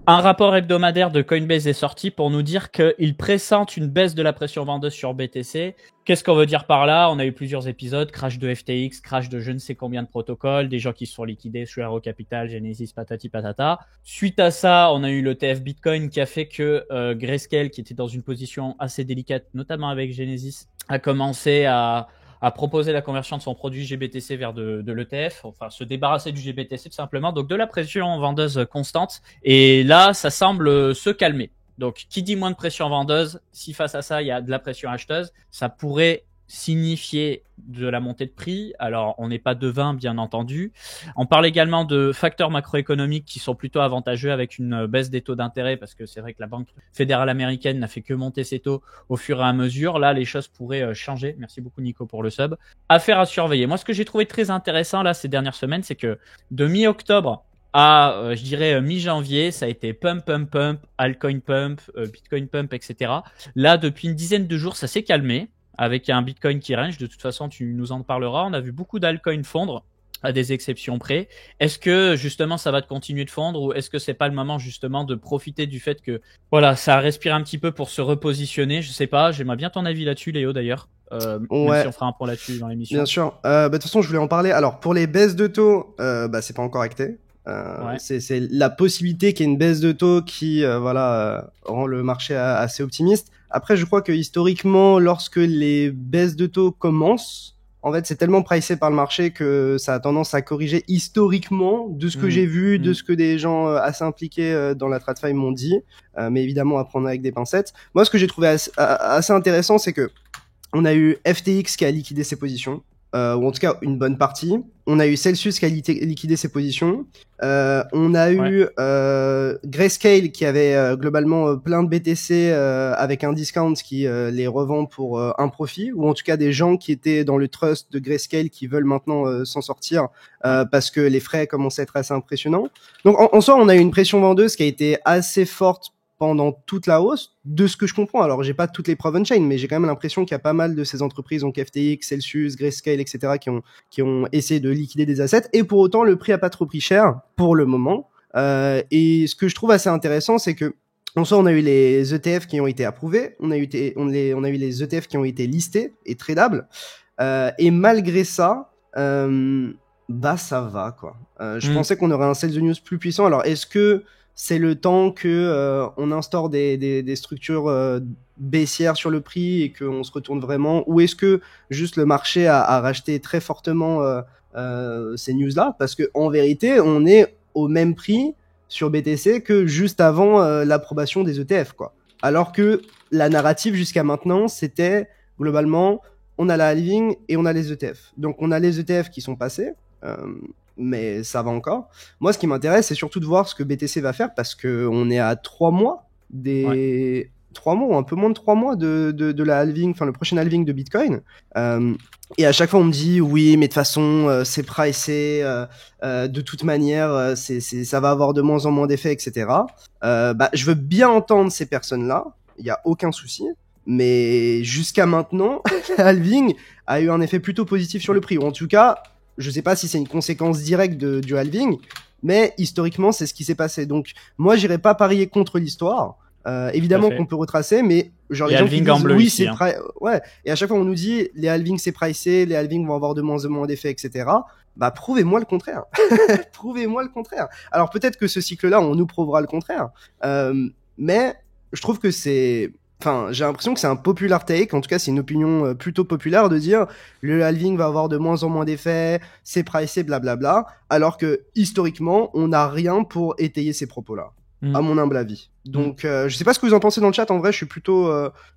Un rapport hebdomadaire de Coinbase est sorti pour nous dire qu'il pressent une baisse de la pression vendeuse sur BTC. Qu'est-ce qu'on veut dire par là? On a eu plusieurs épisodes, crash de FTX, crash de je ne sais combien de protocoles, des gens qui se sont liquidés sur Hero Capital, Genesis, patati patata. Suite à ça, on a eu le TF Bitcoin qui a fait que Grayscale, qui était dans une position assez délicate, notamment avec Genesis, a commencé à proposer la conversion de son produit GBTC vers de l'ETF, enfin se débarrasser du GBTC tout simplement, donc de la pression vendeuse constante. Et là, ça semble se calmer. Donc, qui dit moins de pression vendeuse, si face à ça, il y a de la pression acheteuse, ça pourrait signifier de la montée de prix. Alors, on n'est pas devin, bien entendu. On parle également de facteurs macroéconomiques qui sont plutôt avantageux avec une baisse des taux d'intérêt parce que c'est vrai que la Banque fédérale américaine n'a fait que monter ses taux au fur et à mesure. Là, les choses pourraient changer. Merci beaucoup, Nico, pour le sub. Affaire à surveiller. Moi, ce que j'ai trouvé très intéressant là ces dernières semaines, c'est que de mi-octobre à, je dirais, mi-janvier, ça a été pump, altcoin pump, bitcoin pump, etc. Là, depuis une dizaine de jours, ça s'est calmé avec un bitcoin qui range. De toute façon, tu nous en parleras. On a vu beaucoup d'altcoins fondre, à des exceptions près. Est-ce que justement ça va continuer de fondre ou est-ce que c'est pas le moment justement de profiter du fait que voilà, ça respire un petit peu pour se repositionner? Je sais pas, j'aimerais bien ton avis là-dessus, Léo, d'ailleurs. Même si on fera un point là-dessus dans l'émission. Bien sûr. De toute façon, je voulais en parler. Alors, pour les baisses de taux, c'est pas encore acté. Ouais. C'est la possibilité qu'il y ait une baisse de taux qui rend le marché assez optimiste. Après, je crois que historiquement, lorsque les baisses de taux commencent, en fait, c'est tellement pricé par le marché que ça a tendance à corriger historiquement de ce que j'ai vu, de ce que des gens assez impliqués dans la TradFi m'ont dit. Mais évidemment, à prendre avec des pincettes. Moi, ce que j'ai trouvé assez intéressant, c'est que on a eu FTX qui a liquidé ses positions. Ou en tout cas une bonne partie. On a eu Celsius qui a liquidé ses positions. On a eu Grayscale qui avait globalement plein de BTC avec un discount qui les revend pour un profit, ou en tout cas des gens qui étaient dans le trust de Grayscale qui veulent maintenant s'en sortir parce que les frais commencent à être assez impressionnants. Donc en soi, on a eu une pression vendeuse qui a été assez forte pendant toute la hausse, de ce que je comprends. Alors, j'ai pas toutes les preuves on-chain, mais j'ai quand même l'impression qu'il y a pas mal de ces entreprises, donc FTX, Celsius, Grayscale, etc., qui ont essayé de liquider des assets. Et pour autant, le prix a pas trop pris cher pour le moment. Et ce que je trouve assez intéressant, c'est que en soi, on a eu les ETF qui ont été approuvés, on a eu les ETF qui ont été listés et tradables. Et malgré ça, ça va, quoi. Je pensais qu'on aurait un sales news plus puissant. Alors, est-ce que c'est le temps que on instaure des structures baissières sur le prix et qu'on se retourne vraiment, ou est-ce que juste le marché a racheté très fortement ces news-là? Parce que en vérité, on est au même prix sur BTC que juste avant l'approbation des ETF, quoi. Alors que la narrative jusqu'à maintenant, c'était globalement, on a la halving et on a les ETF. Donc on a les ETF qui sont passés. Mais ça va encore. Moi, ce qui m'intéresse, c'est surtout de voir ce que BTC va faire, parce que on est à 3 mois 3 mois ou un peu moins de 3 mois de la halving, enfin le prochain halving de Bitcoin. Et à chaque fois, on me dit oui, mais de toute façon, c'est pricé. De toute manière, ça va avoir de moins en moins d'effets, etc. Je veux bien entendre ces personnes-là. Il y a aucun souci. Mais jusqu'à maintenant, la halving a eu un effet plutôt positif sur le prix, ou en tout cas. Je sais pas si c'est une conséquence directe du halving, mais historiquement, c'est ce qui s'est passé. Donc, moi, j'irai pas parier contre l'histoire. Évidemment qu'on peut retracer, mais genre les gens qui disent oui, c'est ouais. Et à chaque fois, on nous dit les halvings c'est pricé, les halvings vont avoir de moins en moins d'effets, etc. Prouvez-moi le contraire. Prouvez-moi le contraire. Alors peut-être que ce cycle-là, on nous prouvera le contraire. Mais je trouve que j'ai l'impression que c'est un popular take, en tout cas c'est une opinion plutôt populaire de dire le halving va avoir de moins en moins d'effets, c'est pricé, blablabla, alors que historiquement on n'a rien pour étayer ces propos-là, à mon humble avis. Donc je sais pas ce que vous en pensez dans le chat, en vrai je suis plutôt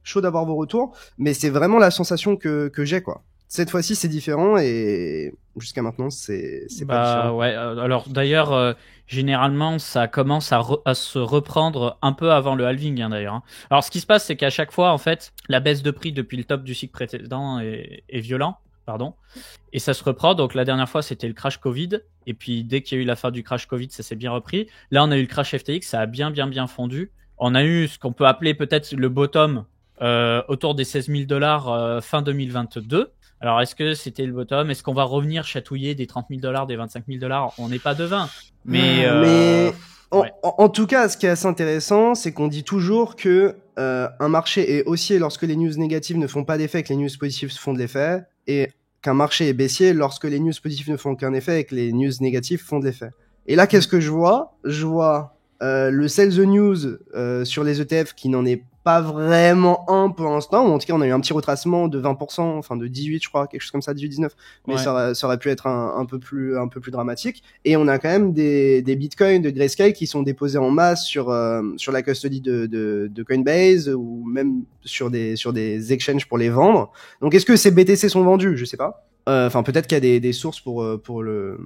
chaud d'avoir vos retours, mais c'est vraiment la sensation que j'ai, quoi. Cette fois-ci, c'est différent et jusqu'à maintenant, c'est pas différent. Ouais. Alors d'ailleurs, généralement, ça commence à se reprendre un peu avant le halving, hein, d'ailleurs. Alors ce qui se passe, c'est qu'à chaque fois, en fait, la baisse de prix depuis le top du cycle précédent est violent. Pardon. Et ça se reprend. Donc la dernière fois, c'était le crash Covid. Et puis dès qu'il y a eu la fin du crash Covid, ça s'est bien repris. Là, on a eu le crash FTX, ça a bien fondu. On a eu ce qu'on peut appeler peut-être le bottom autour des $16 000 fin 2022. Alors, est-ce que c'était le bottom? Est-ce qu'on va revenir chatouiller des $30 000, des $25 000? On n'est pas devin. Mais Ouais. En tout cas, ce qui est assez intéressant, c'est qu'on dit toujours que un marché est haussier lorsque les news négatives ne font pas d'effet et que les news positives font de l'effet, et qu'un marché est baissier lorsque les news positives ne font aucun effet et que les news négatives font de l'effet. Et là, qu'est-ce que je vois? Je vois le sell the news sur les ETF qui n'en est pas vraiment un pour l'instant, ou en tout cas on a eu un petit retracement de 20%, enfin de 18 je crois, quelque chose comme ça, 18-19, mais Ouais. ça aurait pu être un peu plus dramatique. Et on a quand même des bitcoins de Grayscale qui sont déposés en masse sur la custody de Coinbase, ou même sur des exchanges pour les vendre. Donc est-ce que ces BTC sont vendus? Je sais pas. Enfin peut-être qu'il y a des sources pour le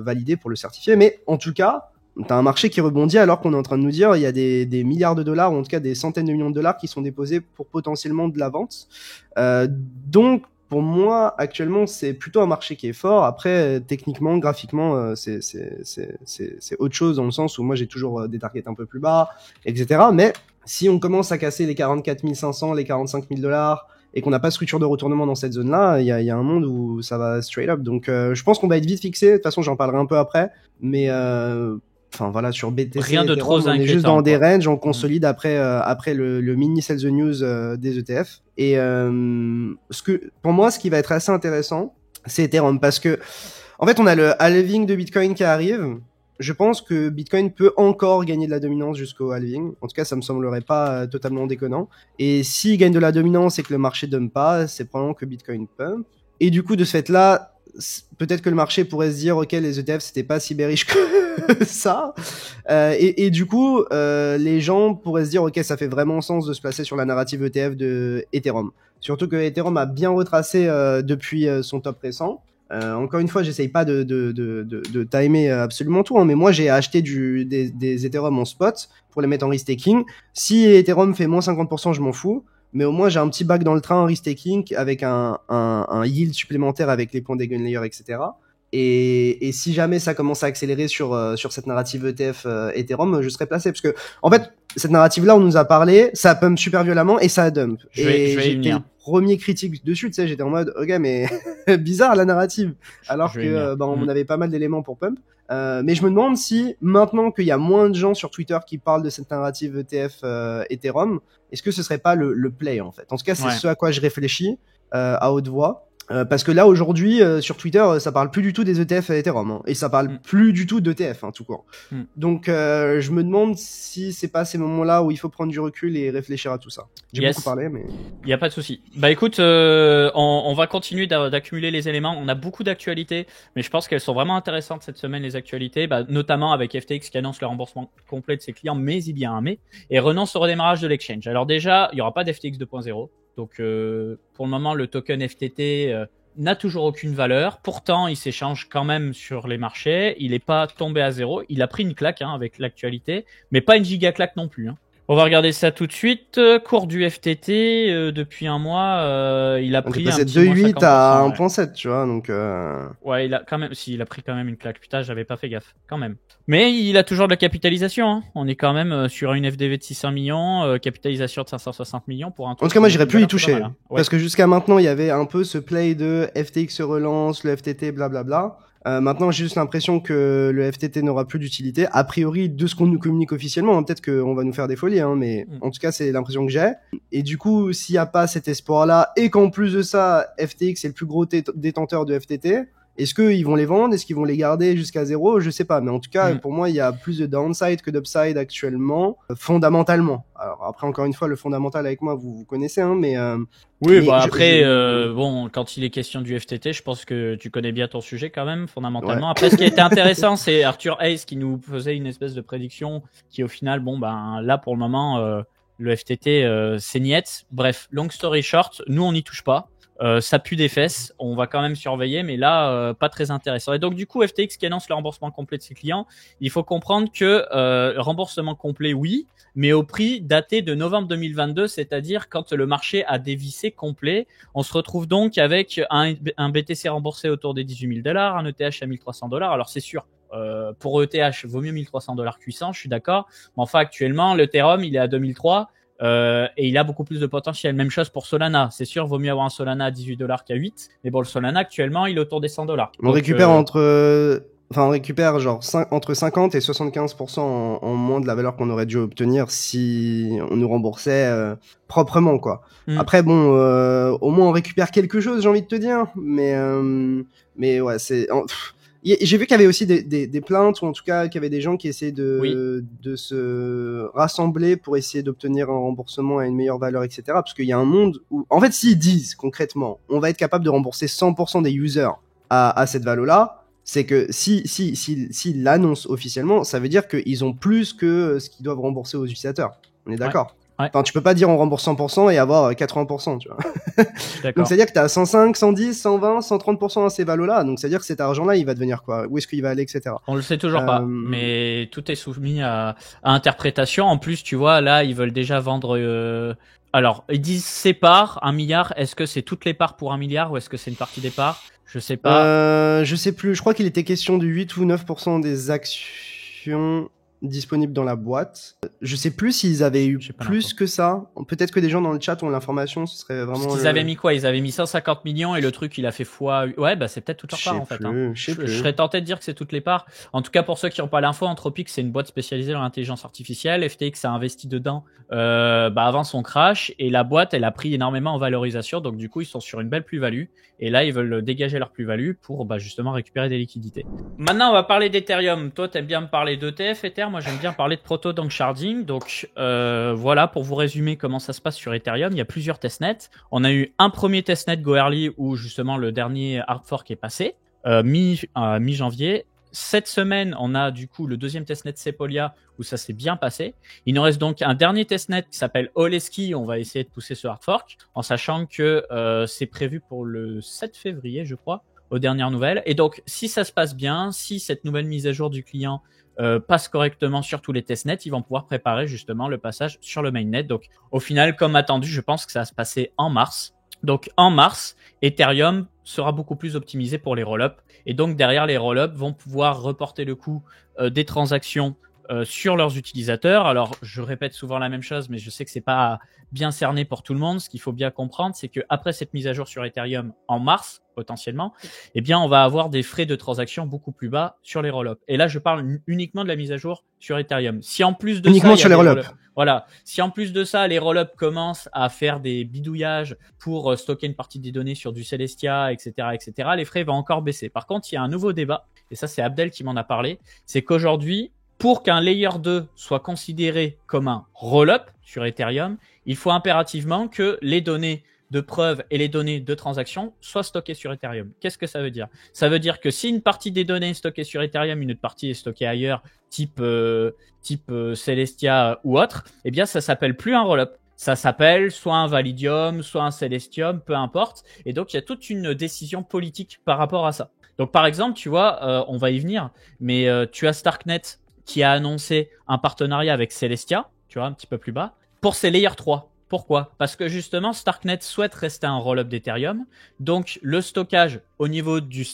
valider, pour le certifier, mais en tout cas t'as un marché qui rebondit alors qu'on est en train de nous dire il y a des milliards de dollars, ou en tout cas des centaines de millions de dollars qui sont déposés pour potentiellement de la vente. Donc pour moi actuellement c'est plutôt un marché qui est fort. Après techniquement, graphiquement, c'est autre chose, dans le sens où moi j'ai toujours des targets un peu plus bas, etc. Mais si on commence à casser les 44 500, les 45 000 dollars, et qu'on n'a pas de structure de retournement dans cette zone-là, il y a un monde où ça va straight up. Donc je pense qu'on va être vite fixé. De toute façon, j'en parlerai un peu après. Mais enfin voilà, sur BTC, Rien de Ethereum, trop on est juste inquiétant, dans des quoi. ranges, on consolide après le mini sell the news des ETF. Et pour moi, ce qui va être assez intéressant, c'est Ethereum, parce que en fait, on a le halving de Bitcoin qui arrive. Je pense que Bitcoin peut encore gagner de la dominance jusqu'au halving. En tout cas, ça me semblerait pas totalement déconnant. Et s'il gagne de la dominance et que le marché dump pas, c'est probablement que Bitcoin pump. Et du coup, de ce fait-là, peut-être que le marché pourrait se dire, ok, les ETF c'était pas si bearish que ça. Et du coup, les gens pourraient se dire, ok, ça fait vraiment sens de se placer sur la narrative ETF de Ethereum. Surtout que Ethereum a bien retracé depuis son top récent. Encore une fois, j'essaye pas de timer absolument tout, hein, mais moi j'ai acheté des Ethereum en spot pour les mettre en restaking. Si Ethereum fait moins 50%, je m'en fous, mais au moins j'ai un petit bac dans le train en restaking avec un yield supplémentaire avec les points d'Eigenlayer, etc. Et si jamais ça commence à accélérer sur cette narrative ETF Ethereum, je serai placé, parce que en fait cette narrative là on nous a parlé, ça pump super violemment et ça dump. Je vais y J'étais venir. le premier critique dessus, tu sais, j'étais en mode ok, mais bizarre la narrative, alors Je vais y venir. que on avait pas mal d'éléments pour pump. Mais je me demande si maintenant qu'il y a moins de gens sur Twitter qui parlent de cette narrative ETF Ethereum, est-ce que ce serait pas le play en fait. En tout cas, c'est Ouais. ce à quoi je réfléchis à haute voix. Parce que là aujourd'hui sur Twitter ça parle plus du tout des ETF Ethereum, hein, et ça parle plus du tout d'ETF, hein, tout court. Donc je me demande si c'est pas ces moments-là où il faut prendre du recul et réfléchir à tout ça. J'ai beaucoup parlé, mais il y a pas de souci. Bah écoute, on va continuer d'accumuler les éléments. On a beaucoup d'actualités, mais je pense qu'elles sont vraiment intéressantes cette semaine, les actualités, notamment avec FTX qui annonce le remboursement complet de ses clients, mais il y a un mais, et renonce au redémarrage de l'exchange. Alors déjà, il y aura pas d'FTX 2.0. Donc pour le moment, le token FTT n'a toujours aucune valeur. Pourtant, il s'échange quand même sur les marchés. Il n'est pas tombé à zéro. Il a pris une claque avec l'actualité, mais pas une giga claque non plus. On va regarder ça tout de suite. Cours du FTT depuis un mois, il a pris un petit de 8 à 1.7, ouais. Tu vois, donc ouais, il a quand même, il a pris quand même une claque. Putain, j'avais pas fait gaffe, quand même. Mais il a toujours de la capitalisation. Hein. On est quand même sur une FDV de 600 millions, capitalisation de 560 millions pour un truc. En tout cas, moi, j'irais plus y toucher, mal, hein. Ouais. Parce que jusqu'à maintenant, il y avait un peu ce play de FTX se relance, le FTT, blablabla. Maintenant, j'ai juste l'impression que le FTT n'aura plus d'utilité. A priori, de ce qu'on nous communique officiellement, hein, peut-être qu'on va nous faire des folies, hein, mais en tout cas, c'est l'impression que j'ai. Et du coup, s'il n'y a pas cet espoir-là, et qu'en plus de ça, FTX est le plus gros détenteur de FTT, est-ce qu'ils vont les vendre? Est-ce qu'ils vont les garder jusqu'à zéro? Je sais pas. Mais en tout cas, pour moi, il y a plus de downside que d'upside actuellement, fondamentalement. Alors après, encore une fois, le fondamental avec moi, vous connaissez, hein, mais oui, bah après, bon, quand il est question du FTT, je pense que tu connais bien ton sujet quand même, fondamentalement. Ouais. Après, ce qui était intéressant, c'est Arthur Hayes qui nous faisait une espèce de prédiction qui, au final, bon, ben là, pour le moment, le FTT, c'est niette. Bref, long story short, nous, on n'y touche pas. Ça pue des fesses, on va quand même surveiller, mais là, pas très intéressant. Et donc, du coup, FTX qui annonce le remboursement complet de ses clients, il faut comprendre que remboursement complet, oui, mais au prix daté de novembre 2022, c'est-à-dire quand le marché a dévissé complet. On se retrouve donc avec un BTC remboursé autour des $18 000, un ETH à $1 300. Alors, c'est sûr, pour ETH, vaut mieux $1 300 cuissant, je suis d'accord. Mais enfin, actuellement, l'Ethereum, il est à 2003. Et il a beaucoup plus de potentiel. Même chose pour Solana. C'est sûr, vaut mieux avoir un Solana à $18 qu'à 8. Mais bon, le Solana, actuellement, il est autour des $100. On récupère entre enfin, on récupère genre entre 50 et 75% en moins de la valeur qu'on aurait dû obtenir si on nous remboursait proprement, quoi. Après, bon, au moins on récupère quelque chose, j'ai envie de te dire. Mais ouais, j'ai vu qu'il y avait aussi des plaintes, ou en tout cas qu'il y avait des gens qui essayaient de se rassembler pour essayer d'obtenir un remboursement à une meilleure valeur, etc. Parce qu'il y a un monde où, en fait, s'ils disent concrètement, on va être capable de rembourser 100% des users à cette valeur-là, c'est que s'ils l'annoncent officiellement, ça veut dire qu'ils ont plus que ce qu'ils doivent rembourser aux utilisateurs. On est d'accord? Ouais. Enfin, tu peux pas dire on rembourse 100% et avoir 80%, tu vois. Donc, c'est-à-dire que tu as 105, 110, 120, 130% à ces valos-là. Donc, c'est-à-dire que cet argent-là, il va devenir quoi? Où est-ce qu'il va aller, etc. On le sait toujours pas, mais tout est soumis à interprétation. En plus, tu vois, là, ils veulent déjà vendre... Alors, ils disent ces parts, 1 milliard. Est-ce que c'est toutes les parts pour 1 milliard ou est-ce que c'est une partie des parts? Je sais pas. Je sais plus. Je crois qu'il était question de 8 ou 9% des actions disponibles dans la boîte. Je sais plus s'ils avaient eu plus que ça. Peut-être que des gens dans le chat ont l'information. Ce serait vraiment. Parce qu'ils avaient mis quoi? Ils avaient mis 150 millions et le truc il a fait fois. Ouais, bah c'est peut-être toutes leurs parts en fait. Je serais tenté de dire que c'est toutes les parts. En tout cas, pour ceux qui n'ont pas l'info, Anthropic c'est une boîte spécialisée dans l'intelligence artificielle. FTX a investi dedans avant son crash et la boîte elle a pris énormément en valorisation. Donc du coup ils sont sur une belle plus-value et là ils veulent dégager leur plus-value pour justement récupérer des liquidités. Maintenant on va parler d'Ethereum. Toi t'aimes bien me parler d'ETF Ether. Moi j'aime bien parler de proto donc sharding. Donc voilà pour vous résumer comment ça se passe sur Ethereum. Il y a plusieurs testnets. On a eu un premier testnet Go Early où justement le dernier hard fork est passé mi-janvier. Cette semaine, on a du coup le deuxième testnet Sepolia où ça s'est bien passé. Il nous reste donc un dernier testnet qui s'appelle Oleski. On va essayer de pousser ce hard fork en sachant que c'est prévu pour le 7 février, je crois, aux dernières nouvelles. Et donc, si ça se passe bien, si cette nouvelle mise à jour du client passe correctement sur tous les testnets, ils vont pouvoir préparer justement le passage sur le mainnet. Donc, au final, comme attendu, je pense que ça va se passer en mars. Donc, en mars, Ethereum sera beaucoup plus optimisé pour les roll-ups. Et donc, derrière, les roll-ups vont pouvoir reporter le coût des transactions sur leurs utilisateurs. Alors, je répète souvent la même chose, mais je sais que c'est pas bien cerné pour tout le monde. Ce qu'il faut bien comprendre, c'est que après cette mise à jour sur Ethereum en mars, potentiellement, eh bien, on va avoir des frais de transaction beaucoup plus bas sur les roll-ups. Et là, je parle uniquement de la mise à jour sur Ethereum. Si en plus de uniquement ça, sur les roll-ups. Voilà. Si en plus de ça, les roll-ups commencent à faire des bidouillages pour stocker une partie des données sur du Celestia, etc., etc., les frais vont encore baisser. Par contre, il y a un nouveau débat, et ça, c'est Abdel qui m'en a parlé, c'est qu'aujourd'hui, pour qu'un layer 2 soit considéré comme un roll-up sur Ethereum, il faut impérativement que les données de preuve et les données de transaction soient stockées sur Ethereum. Qu'est-ce que ça veut dire? Ça veut dire que si une partie des données est stockée sur Ethereum, une autre partie est stockée ailleurs, type Celestia ou autre, eh bien ça s'appelle plus un roll-up. Ça s'appelle soit un Validium, soit un Celestium, peu importe. Et donc il y a toute une décision politique par rapport à ça. Donc par exemple, tu vois, on va y venir, mais tu as Starknet qui a annoncé un partenariat avec Celestia, tu vois, un petit peu plus bas, pour ses Layer 3. Pourquoi? Parce que justement, Starknet souhaite rester un roll-up d'Ethereum. Donc, le stockage au niveau du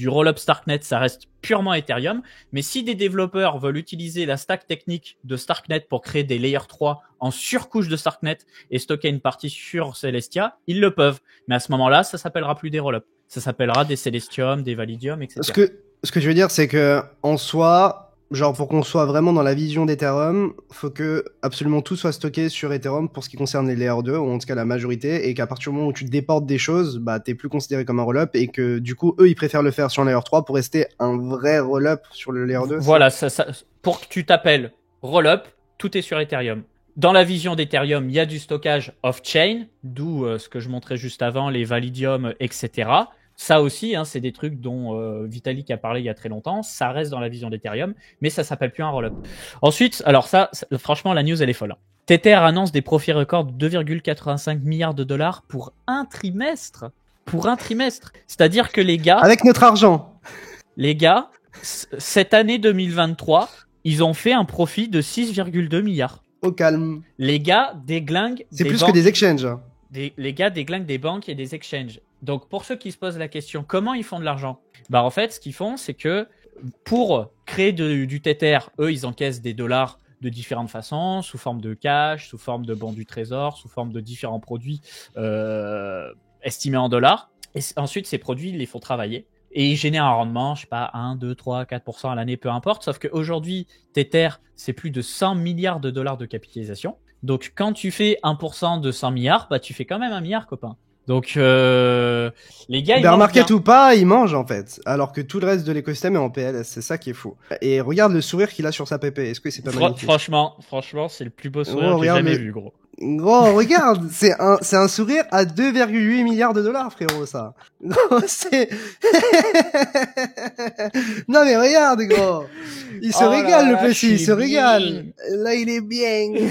roll-up Starknet, ça reste purement Ethereum. Mais si des développeurs veulent utiliser la stack technique de Starknet pour créer des Layer 3 en surcouche de Starknet et stocker une partie sur Celestia, ils le peuvent. Mais à ce moment-là, ça s'appellera plus des roll-up. Ça s'appellera des Celestium, des Validium, etc. Ce que je veux dire, c'est que en soi, genre pour qu'on soit vraiment dans la vision d'Ethereum, faut que absolument tout soit stocké sur Ethereum pour ce qui concerne les Layer 2, ou en tout cas la majorité, et qu'à partir du moment où tu déportes des choses, bah t'es plus considéré comme un roll-up, et que du coup, eux, ils préfèrent le faire sur un Layer 3 pour rester un vrai roll-up sur le Layer 2. Voilà, pour que tu t'appelles roll-up, tout est sur Ethereum. Dans la vision d'Ethereum, il y a du stockage off-chain, d'où ce que je montrais juste avant, les Validium, etc. Ça aussi, hein, c'est des trucs dont Vitalik a parlé il y a très longtemps. Ça reste dans la vision d'Ethereum, mais ça s'appelle plus un roll-up. Ensuite, alors ça, franchement, la news, elle est folle. Tether annonce des profits records de 2,85 milliards de dollars pour un trimestre. Pour un trimestre. C'est-à-dire que les gars... Avec notre argent. Les gars, cette année 2023, ils ont fait un profit de 6,2 milliards. Au calme. Les gars déglinguent... C'est plus que des exchanges. Les gars déglinguent des banques et des exchanges. Donc, pour ceux qui se posent la question, comment ils font de l'argent? Bah, en fait, ce qu'ils font, c'est que pour créer du Tether, eux, ils encaissent des dollars de différentes façons, sous forme de cash, sous forme de bons du trésor, sous forme de différents produits estimés en dollars. Et ensuite, ces produits, ils les font travailler. et il génère un rendement, je sais pas, 1, 2, 3, 4% à l'année, peu importe. Sauf qu'aujourd'hui, Tether, c'est plus de 100 milliards de dollars de capitalisation. Donc, quand tu fais 1% de 100 milliards, bah, tu fais quand même 1 milliard, copain. Donc, les gars, ils Bear mangent market bien. ou pas, il mange en fait, alors que tout le reste de l'écosystème est en PLS, c'est ça qui est fou. Et regarde le sourire qu'il a sur sa PP, est-ce que c'est pas magnifique? Franchement, c'est le plus beau sourire Gros, que j'ai regarde jamais le... vu, gros. Gros, regarde, c'est un sourire à 2,8 milliards de dollars, frérot, ça. Gros, c'est... Non mais regarde, gros. Il se Oh régale, là le là, je petit, il suis se régale. bien. Là, il est bien.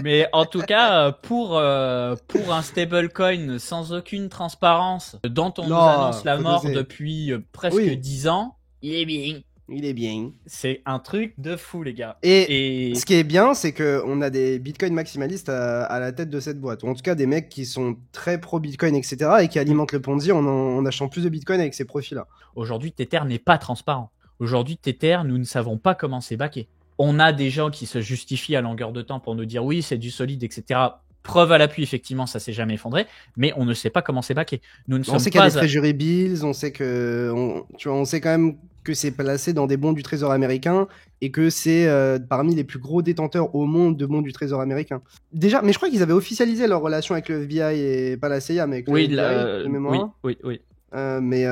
Mais en tout cas, pour un stablecoin sans aucune transparence, dont on nous annonce Non, la faut mort doser. depuis presque Oui, 10 ans, il est bien. il est bien. C'est un truc de fou, les gars. Et ce Et qui est bien, c'est que on a des bitcoins maximalistes à la tête de cette boîte. Ou en tout cas, des mecs qui sont très pro bitcoin, etc. et qui alimentent le Ponzi en achetant plus de bitcoin avec ces profils-là. aujourd'hui, Tether n'est pas transparent. Aujourd'hui, Tether, nous ne savons pas comment c'est backé. On a des gens qui se justifient à longueur de temps pour nous dire oui, c'est du solide, etc. Preuve à l'appui, effectivement, ça s'est jamais effondré, mais on ne sait pas comment c'est backé. Nous ne On sommes sait qu'il y a des pas. treasury bills, on sait que, tu vois, on sait quand même que c'est placé dans des bons du Trésor américain et que c'est parmi les plus gros détenteurs au monde de bons du Trésor américain. Déjà, mais je crois qu'ils avaient officialisé leur relation avec le FBI et pas la CIA, mais avec le Oui, FBI de mémoire. oui. Mais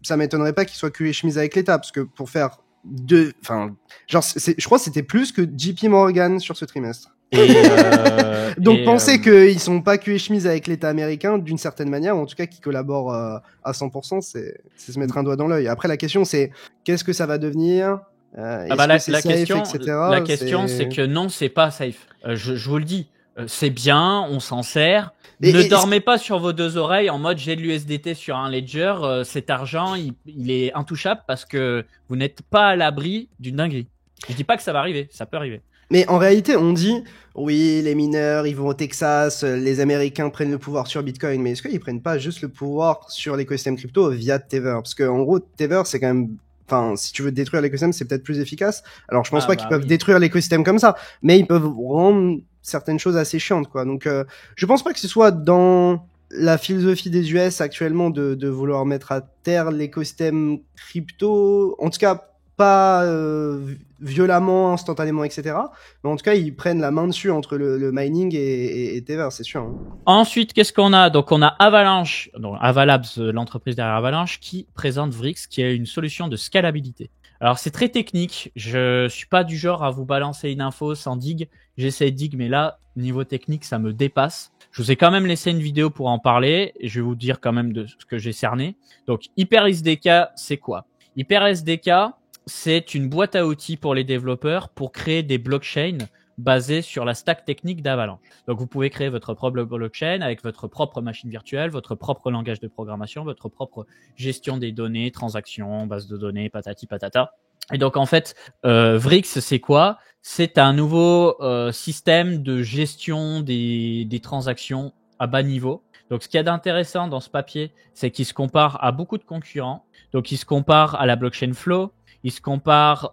ça m'étonnerait pas qu'il soit cul et chemise avec l'État, parce que pour faire deux, enfin, genre, je crois que c'était plus que JP Morgan sur ce trimestre. Donc penser qu'ils sont pas cul et chemise avec l'État américain d'une certaine manière, ou en tout cas qu'ils collaborent à 100%, c'est se mettre un doigt dans l'œil. Après la question c'est qu'est-ce que ça va devenir, est-ce que c'est safe, etc. La question, c'est que non, c'est pas safe. Je vous le dis, c'est bien, on s'en sert. Ne dormez pas sur vos deux oreilles en mode j'ai de l'USDT sur un ledger. Cet argent, il est intouchable parce que vous n'êtes pas à l'abri d'une dinguerie. Je dis pas que ça va arriver, ça peut arriver. Mais en réalité, on dit, oui, les mineurs, ils vont au Texas, les Américains prennent le pouvoir sur Bitcoin, mais est-ce qu'ils prennent pas juste le pouvoir sur l'écosystème crypto via Tether? Parce que, en gros, Tether, c'est quand même, enfin, si tu veux détruire l'écosystème, c'est peut-être plus efficace. Alors, je pense pas qu'ils peuvent détruire l'écosystème comme ça, mais ils peuvent rendre certaines choses assez chiantes, quoi. Donc, je pense pas que ce soit dans la philosophie des US actuellement de vouloir mettre à terre l'écosystème crypto. En tout cas, pas violemment, instantanément, etc. Mais en tout cas, ils prennent la main dessus entre le mining et Tether, c'est sûr. Hein. Ensuite, qu'est-ce qu'on a? Donc, on a Avalanche, donc Avalabs, l'entreprise derrière Avalanche, qui présente Vrix, qui est une solution de scalabilité. Alors, c'est très technique. Je suis pas du genre à vous balancer une info sans dig. J'essaie de dig, mais là, niveau technique, ça me dépasse. Je vous ai quand même laissé une vidéo pour en parler. Et je vais vous dire quand même de ce que j'ai cerné. Donc, HyperSDK, c'est quoi? HyperSDK, c'est une boîte à outils pour les développeurs pour créer des blockchains basées sur la stack technique d'Avalanche. Donc, vous pouvez créer votre propre blockchain avec votre propre machine virtuelle, votre propre langage de programmation, votre propre gestion des données, transactions, base de données, patati patata. Et donc, en fait, Vrix, c'est quoi? C'est un nouveau système de gestion des transactions à bas niveau. Donc, ce qu'il y a d'intéressant dans ce papier, c'est qu'il se compare à beaucoup de concurrents. Donc, il se compare à la blockchain Flow, il se compare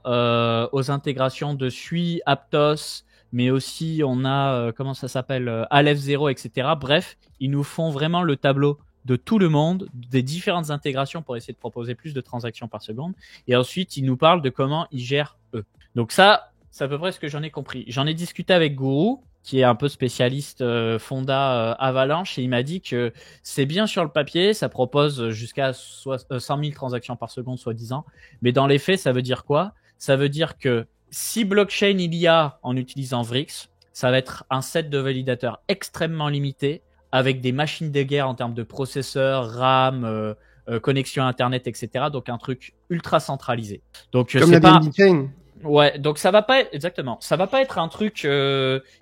aux intégrations de Sui, Aptos, mais aussi on a, comment ça s'appelle, Aleph Zero, etc. Bref, ils nous font vraiment le tableau de tout le monde, des différentes intégrations pour essayer de proposer plus de transactions par seconde. Et ensuite, ils nous parlent de comment ils gèrent eux. Donc ça, c'est à peu près ce que j'en ai compris. J'en ai discuté avec Gourou, qui est un peu spécialiste Fonda Avalanche, et il m'a dit que c'est bien sur le papier, ça propose jusqu'à 100 000 transactions par seconde, soi-disant, mais dans les faits, ça veut dire quoi? Ça veut dire que si blockchain il y a en utilisant Vrix, ça va être un set de validateurs extrêmement limité, avec des machines de guerre en termes de processeurs, RAM, connexion Internet, etc. Donc un truc ultra centralisé. Donc comme la BNB Chain. Ouais, donc ça va pas être, exactement, ça va pas être un truc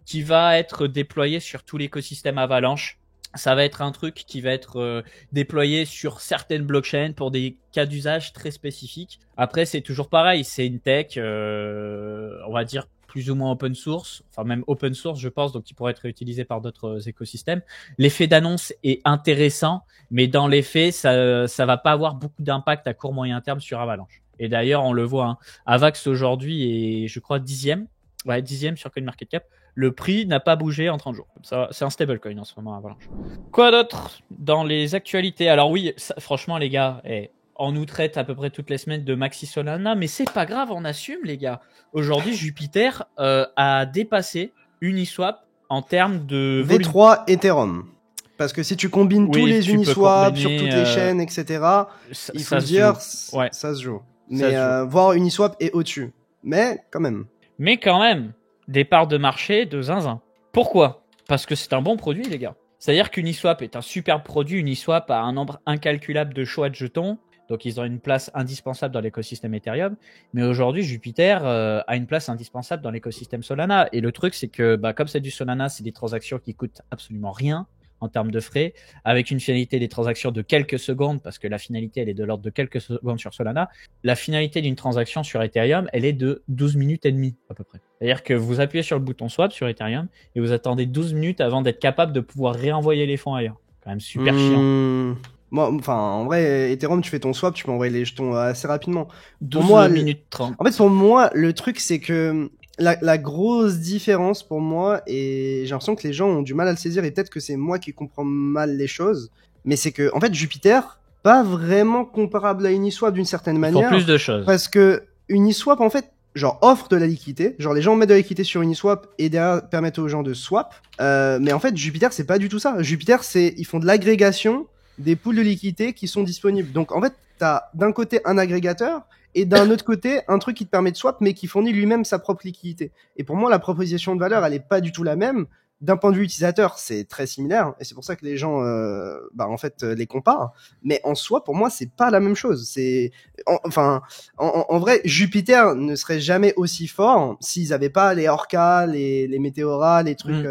qui va être déployé sur tout l'écosystème Avalanche. Ça va être un truc qui va être déployé sur certaines blockchains pour des cas d'usage très spécifiques. Après, c'est toujours pareil, c'est une tech, on va dire plus ou moins open source, enfin même open source, je pense, donc qui pourrait être utilisé par d'autres écosystèmes. L'effet d'annonce est intéressant, mais dans les faits, ça va pas avoir beaucoup d'impact à court moyen terme sur Avalanche. Et d'ailleurs, on le voit, hein, Avax aujourd'hui est, je crois, 10e. Ouais, 10e sur CoinMarketCap. Le prix n'a pas bougé en 30 jours. Ça, c'est un stablecoin en ce moment, Avalanche. Quoi d'autre dans les actualités? Alors oui, ça, franchement les gars, on nous traite à peu près toutes les semaines de Maxi Solana, mais c'est pas grave, on assume les gars. Aujourd'hui, Jupiter a dépassé Uniswap en termes de volume. V3 Ethereum. Parce que si tu combines tous les Uniswap sur toutes les chaînes, etc., il faut dire, ça se joue. Mais voir Uniswap est au-dessus. Mais quand même, des parts de marché de zinzin. Pourquoi? Parce que c'est un bon produit, les gars. C'est-à-dire qu'Uniswap est un superbe produit. Uniswap a un nombre incalculable de choix de jetons. Donc, ils ont une place indispensable dans l'écosystème Ethereum. Mais aujourd'hui, Jupiter a une place indispensable dans l'écosystème Solana. Et le truc, c'est que comme c'est du Solana, c'est des transactions qui coûtent absolument rien en termes de frais, avec une finalité des transactions de quelques secondes, parce que la finalité, elle est de l'ordre de quelques secondes sur Solana. La finalité d'une transaction sur Ethereum, elle est de 12 minutes et demie, à peu près. C'est-à-dire que vous appuyez sur le bouton swap sur Ethereum et vous attendez 12 minutes avant d'être capable de pouvoir réenvoyer les fonds ailleurs. Quand même super chiant. Moi, enfin, en vrai, Ethereum, tu fais ton swap, tu peux envoyer les jetons assez rapidement. 12 minutes 30. En fait, pour moi, le truc, c'est que la grosse différence pour moi, et j'ai l'impression que les gens ont du mal à le saisir, et peut-être que c'est moi qui comprends mal les choses, mais c'est que, en fait, Jupiter, pas vraiment comparable à Uniswap d'une certaine manière. Pour plus de choses. Parce que Uniswap, en fait, genre, offre de la liquidité. Genre, les gens mettent de la liquidité sur Uniswap et derrière permettent aux gens de swap. Mais en fait, Jupiter, c'est pas du tout ça. Jupiter, ils font de l'agrégation des pools de liquidité qui sont disponibles. Donc, en fait, t'as d'un côté un agrégateur et d'un autre côté un truc qui te permet de swap mais qui fournit lui-même sa propre liquidité. Et pour moi, la proposition de valeur, elle est pas du tout la même. D'un point de vue utilisateur, c'est très similaire et c'est pour ça que les gens, en fait, les comparent. Mais en soi, pour moi, c'est pas la même chose. En vrai, Jupiter ne serait jamais aussi fort s'ils avaient pas les Orca, les Meteora, les trucs,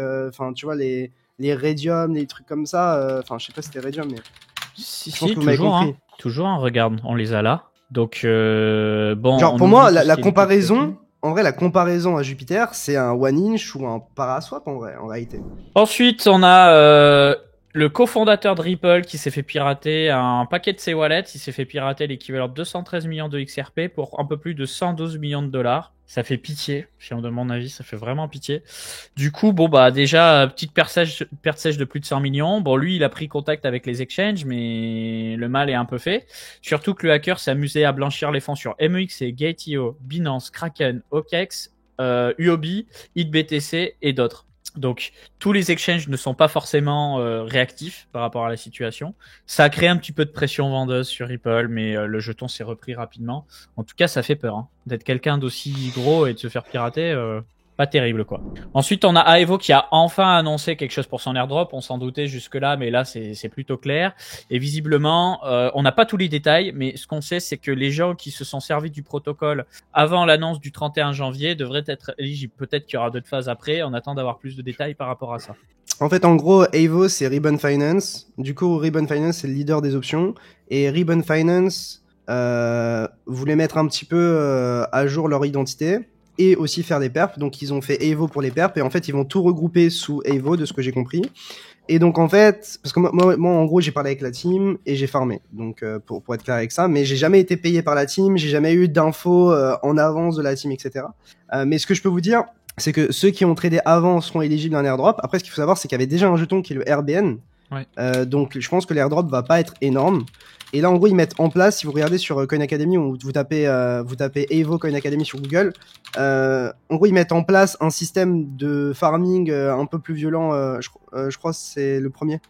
tu vois, les Radium, les trucs comme ça. Je sais pas si c'était Radium, mais si, toujours, regarde, on les a là. Donc, genre, pour moi, la comparaison, en vrai, la comparaison à Jupiter, c'est un one inch ou un paraswap, en vrai, en réalité. Ensuite, on a le cofondateur de Ripple qui s'est fait pirater un paquet de ses wallets. Il s'est fait pirater l'équivalent de 213 millions de XRP pour un peu plus de 112 millions de dollars. Ça fait pitié, si on demande mon avis, ça fait vraiment pitié. Du coup, déjà, petite perte sèche de plus de 100 millions. Bon, lui, il a pris contact avec les exchanges, mais le mal est un peu fait. Surtout que le hacker s'est amusé à blanchir les fonds sur MEX et Gate.io, Binance, Kraken, OKEx, UOB, HitBTC et d'autres. Donc, tous les exchanges ne sont pas forcément réactifs par rapport à la situation. Ça a créé un petit peu de pression vendeuse sur Ripple, mais le jeton s'est repris rapidement. En tout cas, ça fait peur, hein, d'être quelqu'un d'aussi gros et de se faire pirater. Pas terrible, quoi. Ensuite, on a Aevo qui a enfin annoncé quelque chose pour son airdrop. On s'en doutait jusque-là, mais là, c'est plutôt clair. Et visiblement, on n'a pas tous les détails, mais ce qu'on sait, c'est que les gens qui se sont servis du protocole avant l'annonce du 31 janvier devraient être éligibles. Peut-être qu'il y aura d'autres phases après. On attend d'avoir plus de détails par rapport à ça. En fait, en gros, Aevo, c'est Ribbon Finance. Du coup, Ribbon Finance, c'est le leader des options. Et Ribbon Finance voulait mettre un petit peu à jour leur identité et aussi faire des perps. Donc, ils ont fait Aevo pour les perps. Et en fait, ils vont tout regrouper sous Aevo, de ce que j'ai compris. Et donc, en fait, parce que moi en gros, j'ai parlé avec la team et j'ai farmé. Donc, pour être clair avec ça. Mais j'ai jamais été payé par la team. J'ai jamais eu d'infos en avance de la team, etc. Mais ce que je peux vous dire, c'est que ceux qui ont tradé avant seront éligibles à un airdrop. Après, ce qu'il faut savoir, c'est qu'il y avait déjà un jeton qui est le RBN. Ouais. Donc, je pense que l'airdrop va pas être énorme. Et là, en gros, ils mettent en place, si vous regardez sur Coin Academy, ou vous tapez Aevo Coin Academy sur Google, en gros, ils mettent en place un système de farming un peu plus violent, je crois que c'est le premier,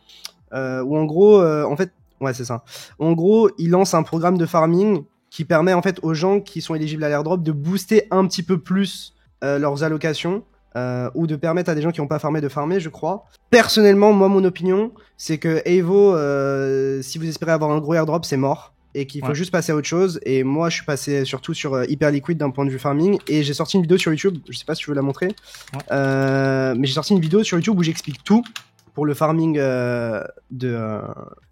où en gros, en fait, ouais, c'est ça. En gros, ils lancent un programme de farming qui permet en fait aux gens qui sont éligibles à l'airdrop de booster un petit peu plus leurs allocations. Ou de permettre à des gens qui n'ont pas farmé de farmer, je crois. Personnellement, moi, mon opinion, c'est que Aevo, si vous espérez avoir un gros airdrop, c'est mort. Et qu'il faut juste passer à autre chose. Et moi, je suis passé surtout sur Hyperliquid d'un point de vue farming. Et j'ai sorti une vidéo sur YouTube, je sais pas si tu veux la montrer. Mais j'ai sorti une vidéo sur YouTube où j'explique tout pour le farming de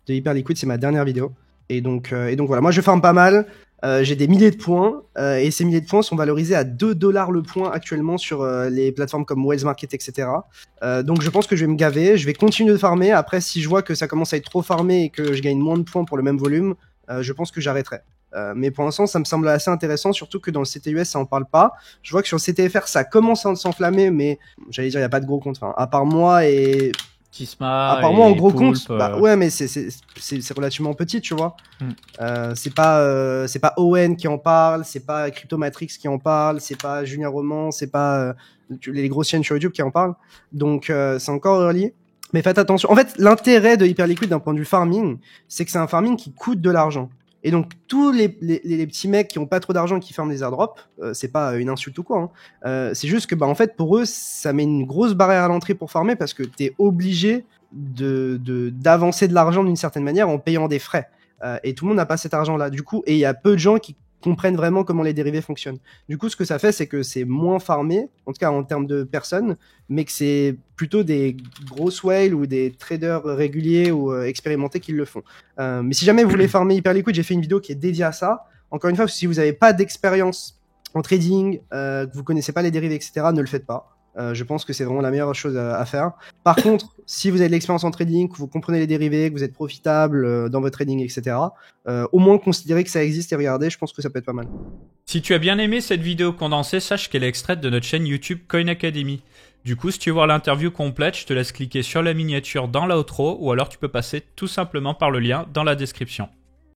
Hyperliquid. C'est ma dernière vidéo. Et donc voilà, moi je farme pas mal. J'ai des milliers de points et ces milliers de points sont valorisés à 2 $ le point actuellement sur les plateformes comme Wells Market, etc. Donc je pense que je vais me gaver, je vais continuer de farmer. Après, si je vois que ça commence à être trop farmé et que je gagne moins de points pour le même volume, je pense que j'arrêterai. Mais pour l'instant, ça me semble assez intéressant, surtout que dans le CTUS, ça en parle pas. Je vois que sur le CTFR, ça commence à s'enflammer, mais j'allais dire, il y a pas de gros comptes. Enfin, à part moi et Tisma apparemment, en et gros Poulpe, compte, bah ouais, mais c'est relativement petit, tu vois. C'est pas Owen qui en parle, c'est pas Cryptomatrix qui en parle, c'est pas Junior Roman, c'est pas les grosses chaînes sur YouTube qui en parlent. Donc c'est encore early. Mais faites attention. En fait, l'intérêt de Hyperliquid d'un point de vue farming, c'est que c'est un farming qui coûte de l'argent. Et donc tous les petits mecs qui ont pas trop d'argent et qui farment des airdrops, c'est pas une insulte ou quoi. C'est juste que bah en fait pour eux ça met une grosse barrière à l'entrée pour farmer parce que t'es obligé d'avancer de l'argent d'une certaine manière en payant des frais. Et tout le monde n'a pas cet argent-là. Du coup, et il y a peu de gens qui comprennent vraiment comment les dérivés fonctionnent. Du coup, ce que ça fait, c'est que c'est moins farmé, en tout cas en termes de personnes, mais que c'est plutôt des grosses whales ou des traders réguliers ou expérimentés qui le font. Mais si jamais vous voulez farmer Hyperliquid, j'ai fait une vidéo qui est dédiée à ça. Encore une fois, si vous n'avez pas d'expérience en trading, que vous connaissez pas les dérivés, etc., ne le faites pas. Je pense que c'est vraiment la meilleure chose à faire. Par contre, si vous avez de l'expérience en trading, que vous comprenez les dérivés, que vous êtes profitable dans votre trading, etc., au moins considérez que ça existe et regardez, je pense que ça peut être pas mal. Si tu as bien aimé cette vidéo condensée, sache qu'elle est extraite de notre chaîne YouTube Coin Academy. Du coup, si tu veux voir l'interview complète, je te laisse cliquer sur la miniature dans l'outro ou alors tu peux passer tout simplement par le lien dans la description.